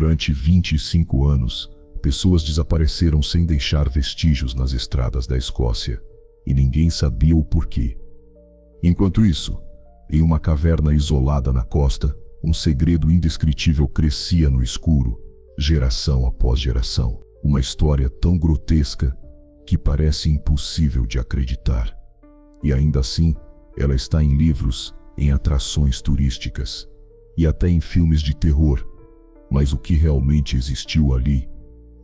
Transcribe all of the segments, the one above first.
Durante 25 anos, pessoas desapareceram sem deixar vestígios nas estradas da Escócia, e ninguém sabia o porquê. Enquanto isso, em uma caverna isolada na costa, um segredo indescritível crescia no escuro, geração após geração. Uma história tão grotesca que parece impossível de acreditar. E ainda assim, ela está em livros, em atrações turísticas e até em filmes de terror. Mas o que realmente existiu ali?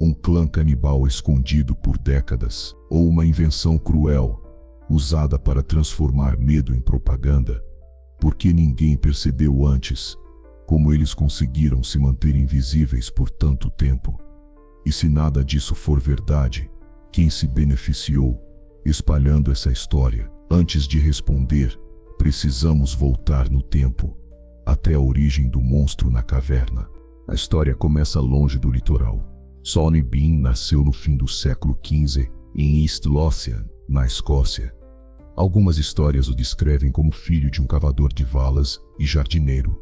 Um clã canibal escondido por décadas, ou uma invenção cruel, usada para transformar medo em propaganda? Porque ninguém percebeu antes como eles conseguiram se manter invisíveis por tanto tempo. E se nada disso for verdade, quem se beneficiou espalhando essa história? Antes de responder, precisamos voltar no tempo, até a origem do monstro na caverna. A história começa longe do litoral. Sonny Bean nasceu no fim do século XV, em East Lothian, na Escócia. Algumas histórias o descrevem como filho de um cavador de valas e jardineiro.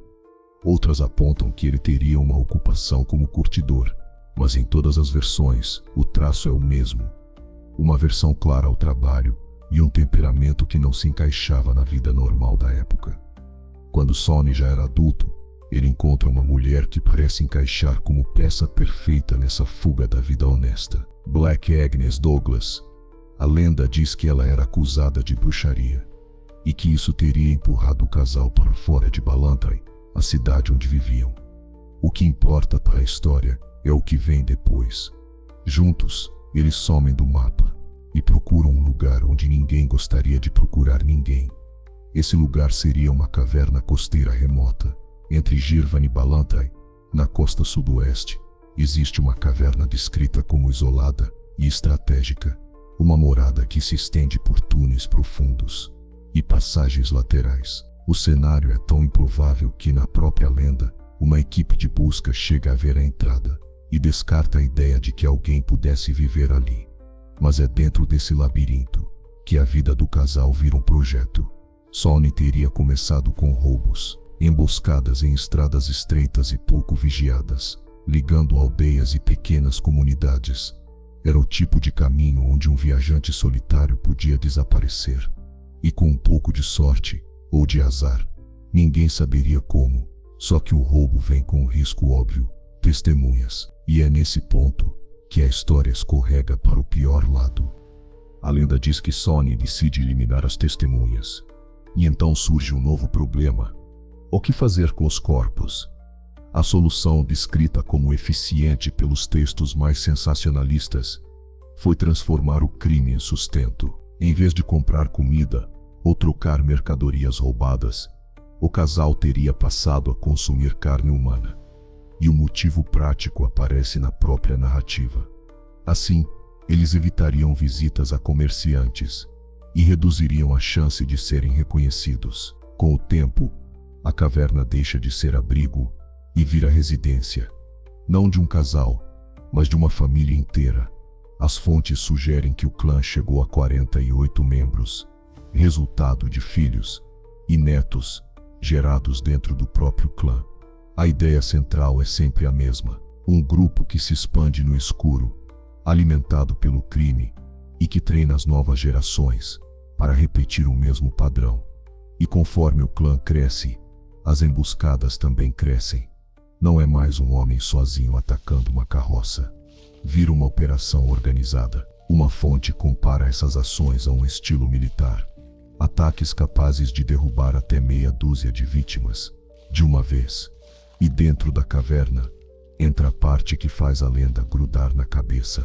Outras apontam que ele teria uma ocupação como curtidor, mas em todas as versões, o traço é o mesmo. Uma aversão clara ao trabalho e um temperamento que não se encaixava na vida normal da época. Quando Sonny já era adulto, ele encontra uma mulher que parece encaixar como peça perfeita nessa fuga da vida honesta. Black Agnes Douglas. A lenda diz que ela era acusada de bruxaria, e que isso teria empurrado o casal para fora de Ballantrae, a cidade onde viviam. O que importa para a história é o que vem depois. Juntos, eles somem do mapa e procuram um lugar onde ninguém gostaria de procurar ninguém. Esse lugar seria uma caverna costeira remota, entre Girvan e Ballantrae, na costa sudoeste. Existe uma caverna descrita como isolada e estratégica, uma morada que se estende por túneis profundos e passagens laterais. O cenário é tão improvável que, na própria lenda, uma equipe de busca chega a ver a entrada e descarta a ideia de que alguém pudesse viver ali. Mas é dentro desse labirinto que a vida do casal vira um projeto. Sonny teria começado com roubos, emboscadas em estradas estreitas e pouco vigiadas, ligando aldeias e pequenas comunidades. Era o tipo de caminho onde um viajante solitário podia desaparecer. E com um pouco de sorte, ou de azar, ninguém saberia como. Só que o roubo vem com um risco óbvio: testemunhas. E é nesse ponto que a história escorrega para o pior lado. A lenda diz que Sonny decide eliminar as testemunhas. E então surge um novo problema. O que fazer com os corpos? A solução, descrita como eficiente pelos textos mais sensacionalistas, foi transformar o crime em sustento. Em vez de comprar comida ou trocar mercadorias roubadas, o casal teria passado a consumir carne humana. E o motivo prático aparece na própria narrativa. Assim, eles evitariam visitas a comerciantes e reduziriam a chance de serem reconhecidos. Com o tempo, a caverna deixa de ser abrigo e vira residência, não de um casal, mas de uma família inteira. As fontes sugerem que o clã chegou a 48 membros, resultado de filhos e netos gerados dentro do próprio clã. A ideia central é sempre a mesma: um grupo que se expande no escuro, alimentado pelo crime, e que treina as novas gerações para repetir o mesmo padrão. E conforme o clã cresce, as emboscadas também crescem. Não é mais um homem sozinho atacando uma carroça. Vira uma operação organizada. Uma fonte compara essas ações a um estilo militar. Ataques capazes de derrubar até meia dúzia de vítimas de uma vez. E dentro da caverna, entra a parte que faz a lenda grudar na cabeça.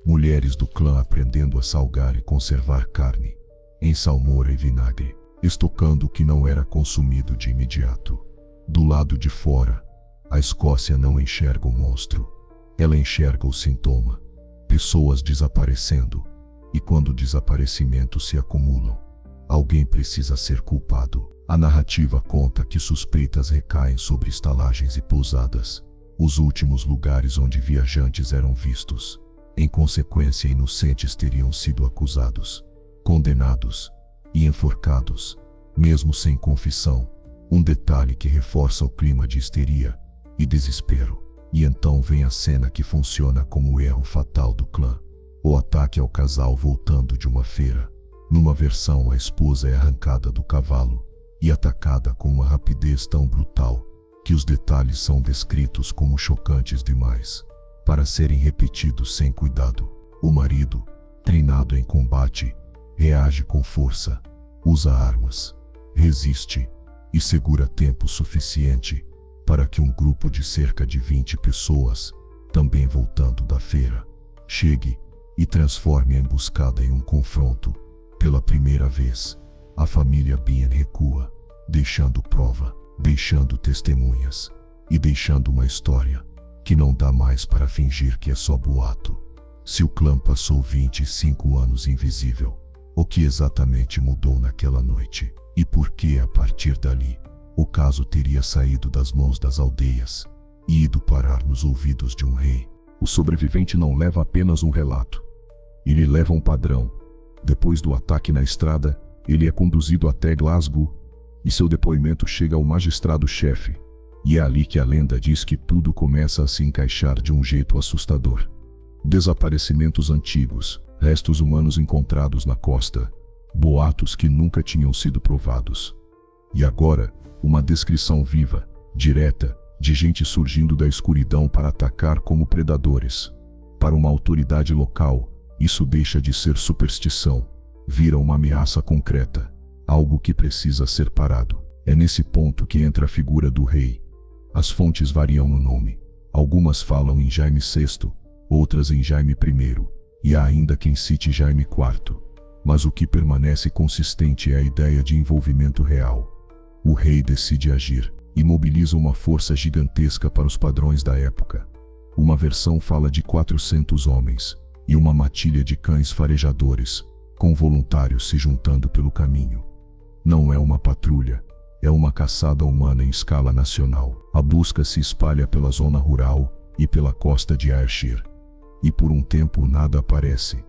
Mulheres do clã aprendendo a salgar e conservar carne, em salmoura e vinagre, estocando o que não era consumido de imediato. Do lado de fora, a Escócia não enxerga o monstro. Ela enxerga o sintoma: pessoas desaparecendo. E quando desaparecimentos se acumulam, alguém precisa ser culpado. A narrativa conta que suspeitas recaem sobre estalagens e pousadas, os últimos lugares onde viajantes eram vistos. Em consequência, inocentes teriam sido acusados, condenados e enforcados, mesmo sem confissão. Um detalhe que reforça o clima de histeria e desespero. E então vem a cena que funciona como o erro fatal do clã. O ataque ao casal voltando de uma feira. Numa versão, a esposa é arrancada do cavalo e atacada com uma rapidez tão brutal que os detalhes são descritos como chocantes demais para serem repetidos sem cuidado. O marido, treinado em combate, reage com força, usa armas, resiste e segura tempo suficiente para que um grupo de cerca de 20 pessoas, também voltando da feira, chegue e transforme a emboscada em um confronto. Pela primeira vez, a família Bien recua, deixando prova, deixando testemunhas e deixando uma história que não dá mais para fingir que é só boato. Se o clã passou 25 anos invisível, o que exatamente mudou naquela noite? E por que, a partir dali, o caso teria saído das mãos das aldeias e ido parar nos ouvidos de um rei? O sobrevivente não leva apenas um relato. Ele leva um padrão. Depois do ataque na estrada, ele é conduzido até Glasgow e seu depoimento chega ao magistrado-chefe. E é ali que a lenda diz que tudo começa a se encaixar de um jeito assustador. Desaparecimentos antigos, restos humanos encontrados na costa, boatos que nunca tinham sido provados. E agora, uma descrição viva, direta, de gente surgindo da escuridão para atacar como predadores. Para uma autoridade local, isso deixa de ser superstição, vira uma ameaça concreta, algo que precisa ser parado. É nesse ponto que entra a figura do rei. As fontes variam no nome. Algumas falam em Jaime VI, outras em Jaime I, e há ainda quem cite Jaime IV. Mas o que permanece consistente é a ideia de envolvimento real. O rei decide agir e mobiliza uma força gigantesca para os padrões da época. Uma versão fala de 400 homens e uma matilha de cães farejadores, com voluntários se juntando pelo caminho. Não é uma patrulha, é uma caçada humana em escala nacional. A busca se espalha pela zona rural e pela costa de Ayrshire. E por um tempo nada aparece.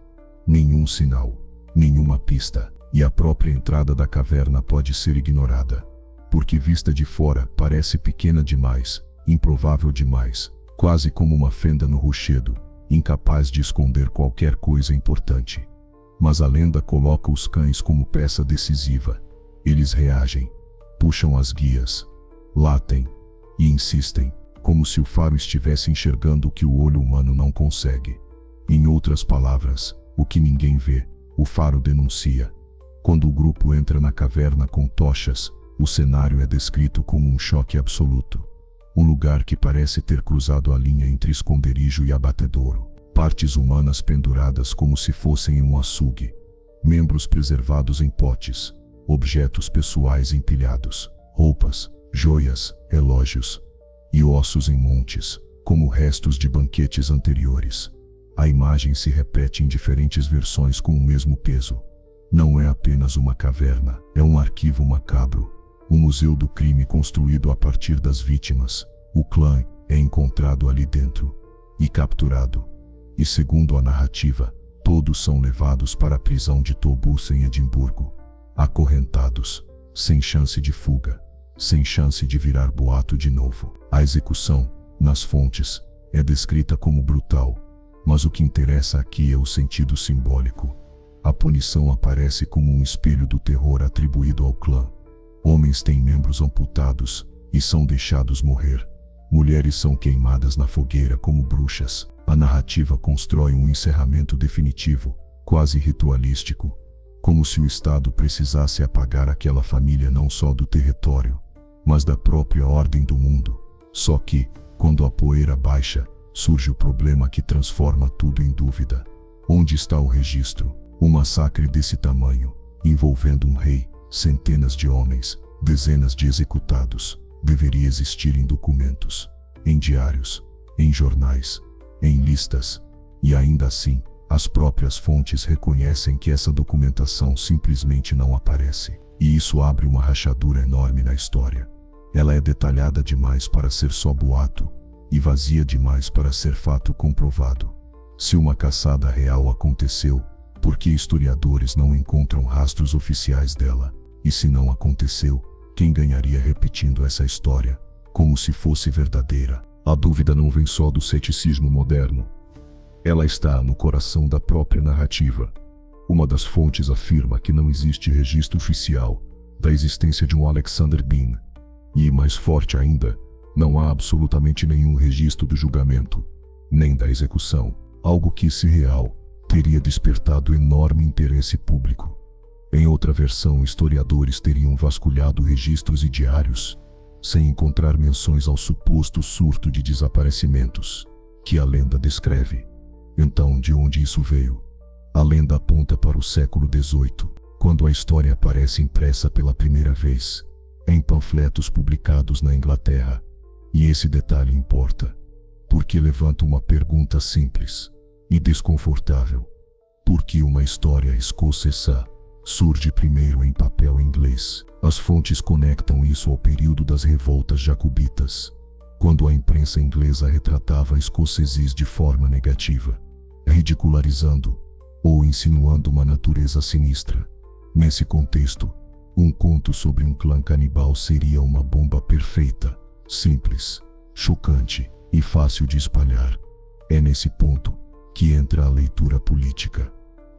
Nenhum sinal, nenhuma pista, e a própria entrada da caverna pode ser ignorada. Porque vista de fora parece pequena demais, improvável demais, quase como uma fenda no rochedo, incapaz de esconder qualquer coisa importante. Mas a lenda coloca os cães como peça decisiva. Eles reagem, puxam as guias, latem e insistem, como se o faro estivesse enxergando o que o olho humano não consegue. Em outras palavras, o que ninguém vê, o faro denuncia. Quando o grupo entra na caverna com tochas, o cenário é descrito como um choque absoluto. Um lugar que parece ter cruzado a linha entre esconderijo e abatedouro. Partes humanas penduradas como se fossem em um açougue. Membros preservados em potes. Objetos pessoais empilhados. Roupas, joias, relógios. E ossos em montes, como restos de banquetes anteriores. A imagem se repete em diferentes versões com o mesmo peso. Não é apenas uma caverna, é um arquivo macabro. Um museu do crime construído a partir das vítimas. O clã é encontrado ali dentro e capturado. E segundo a narrativa, todos são levados para a prisão de Tolbooth em Edimburgo. Acorrentados, sem chance de fuga, sem chance de virar boato de novo. A execução, nas fontes, é descrita como brutal. Mas o que interessa aqui é o sentido simbólico. A punição aparece como um espelho do terror atribuído ao clã. Homens têm membros amputados e são deixados morrer. Mulheres são queimadas na fogueira como bruxas. A narrativa constrói um encerramento definitivo, quase ritualístico, como se o Estado precisasse apagar aquela família não só do território, mas da própria ordem do mundo. Só que, quando a poeira baixa, surge o problema que transforma tudo em dúvida. Onde está o registro? Um massacre desse tamanho, envolvendo um rei, centenas de homens, dezenas de executados, deveria existir em documentos, em diários, em jornais, em listas. E ainda assim, as próprias fontes reconhecem que essa documentação simplesmente não aparece. E isso abre uma rachadura enorme na história. Ela é detalhada demais para ser só boato, e vazia demais para ser fato comprovado. Se uma caçada real aconteceu, por que historiadores não encontram rastros oficiais dela? E se não aconteceu, quem ganharia repetindo essa história, como se fosse verdadeira? A dúvida não vem só do ceticismo moderno. Ela está no coração da própria narrativa. Uma das fontes afirma que não existe registro oficial da existência de um Alexander Bean. E, mais forte ainda, não há absolutamente nenhum registro do julgamento, nem da execução, algo que, se real, teria despertado enorme interesse público. Em outra versão, historiadores teriam vasculhado registros e diários, sem encontrar menções ao suposto surto de desaparecimentos que a lenda descreve. Então, de onde isso veio? A lenda aponta para o século XVIII, quando a história aparece impressa pela primeira vez, em panfletos publicados na Inglaterra. E esse detalhe importa, porque levanta uma pergunta simples e desconfortável. Por que uma história escocesa surge primeiro em papel inglês? As fontes conectam isso ao período das revoltas jacobitas, quando a imprensa inglesa retratava escoceses de forma negativa, ridicularizando ou insinuando uma natureza sinistra. Nesse contexto, um conto sobre um clã canibal seria uma bomba perfeita, simples, chocante e fácil de espalhar. É nesse ponto que entra a leitura política.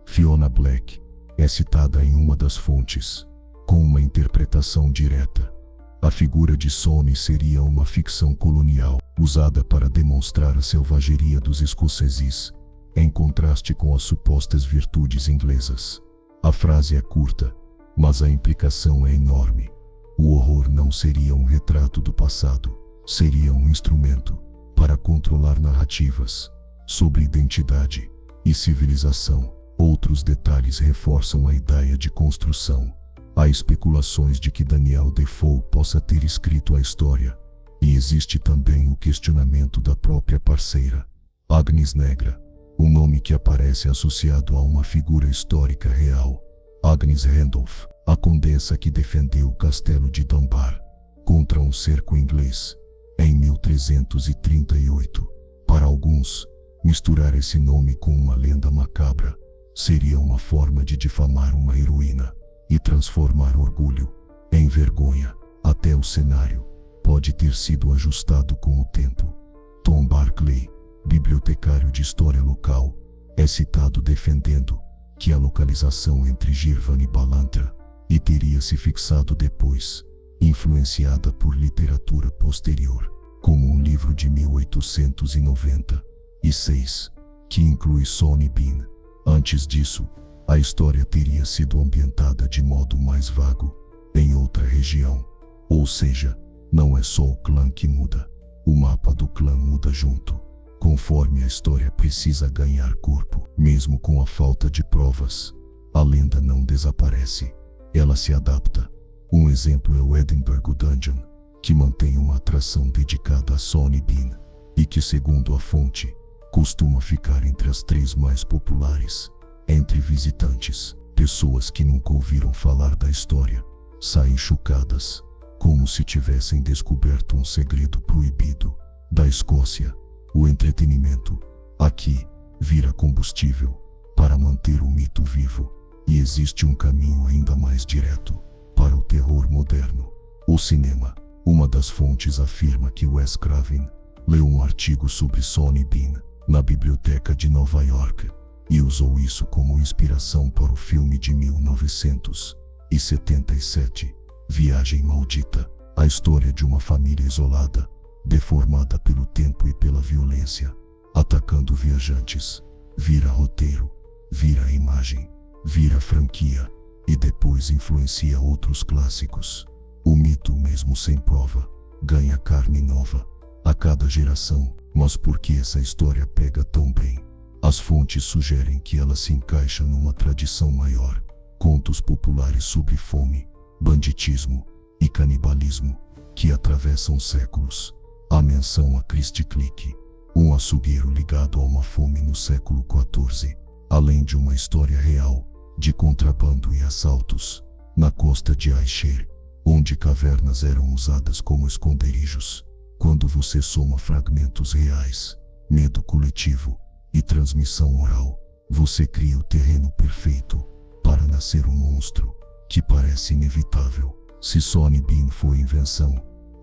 Fiona Black é citada em uma das fontes, com uma interpretação direta. A figura de Sonny seria uma ficção colonial, usada para demonstrar a selvageria dos escoceses, em contraste com as supostas virtudes inglesas. A frase é curta, mas a implicação é enorme. O horror não seria um retrato do passado, seria um instrumento para controlar narrativas sobre identidade e civilização. Outros detalhes reforçam a ideia de construção. Há especulações de que Danielle Defoe possa ter escrito a história, e existe também o questionamento da própria parceira, Agnes Negra, um nome que aparece associado a uma figura histórica real. Agnes Randolph, a condessa que defendeu o castelo de Dunbar contra um cerco inglês em 1338. Para alguns, misturar esse nome com uma lenda macabra seria uma forma de difamar uma heroína e transformar orgulho em vergonha. Até o cenário pode ter sido ajustado com o tempo. Tom Barclay, bibliotecário de história local, é citado defendendo que a localização entre Girvan e Ballantra e teria se fixado depois, influenciada por literatura posterior, como um livro de 1896, que inclui Sonny Bean. Antes disso, a história teria sido ambientada de modo mais vago, em outra região. Ou seja, não é só o clã que muda, o mapa do clã muda junto, conforme a história precisa ganhar corpo. Mesmo com a falta de provas, a lenda não desaparece, ela se adapta. Um exemplo é o Edinburgh Dungeon, que mantém uma atração dedicada a Sonny Bean, e que, segundo a fonte, costuma ficar entre as 3 mais populares. Entre visitantes, pessoas que nunca ouviram falar da história saem chocadas, como se tivessem descoberto um segredo proibido. Da Escócia, o entretenimento aqui vira combustível para manter o mito vivo, e existe um caminho ainda mais direto para o terror moderno: o cinema. Uma das fontes afirma que Wes Craven leu um artigo sobre Sonny Bean na Biblioteca de Nova York e usou isso como inspiração para o filme de 1977, Viagem Maldita. A história de uma família isolada, deformada pelo tempo e pela violência, atacando viajantes, vira roteiro, vira imagem, vira franquia e depois influencia outros clássicos. O mito, mesmo sem prova, ganha carne nova a cada geração. Mas por que essa história pega tão bem? As fontes sugerem que ela se encaixa numa tradição maior: contos populares sobre fome, banditismo e canibalismo que atravessam séculos. A menção a Christy Click, um açougueiro ligado a uma fome no século XIV, além de uma história real de contrabando e assaltos na costa de Ayrshire, onde cavernas eram usadas como esconderijos. Quando você soma fragmentos reais, medo coletivo e transmissão oral, você cria o terreno perfeito para nascer um monstro que parece inevitável. Se Sonny Bean foi invenção,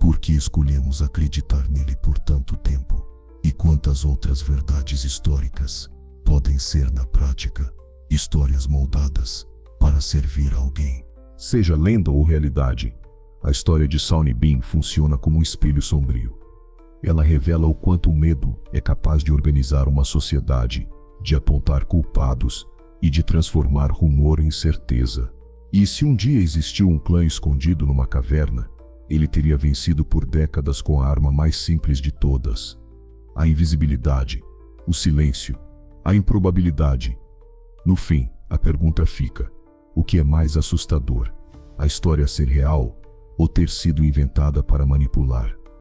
Por que escolhemos acreditar nele por tanto tempo? E quantas outras verdades históricas podem ser, na prática, histórias moldadas para servir a alguém? Seja lenda ou realidade, a história de Sawney Bean funciona como um espelho sombrio. Ela revela o quanto o medo é capaz de organizar uma sociedade, de apontar culpados e de transformar rumor em certeza. E se um dia existiu um clã escondido numa caverna, ele teria vencido por décadas com a arma mais simples de todas: a invisibilidade, o silêncio, a improbabilidade. No fim, a pergunta fica: o que é mais assustador? A história ser real ou ter sido inventada para manipular?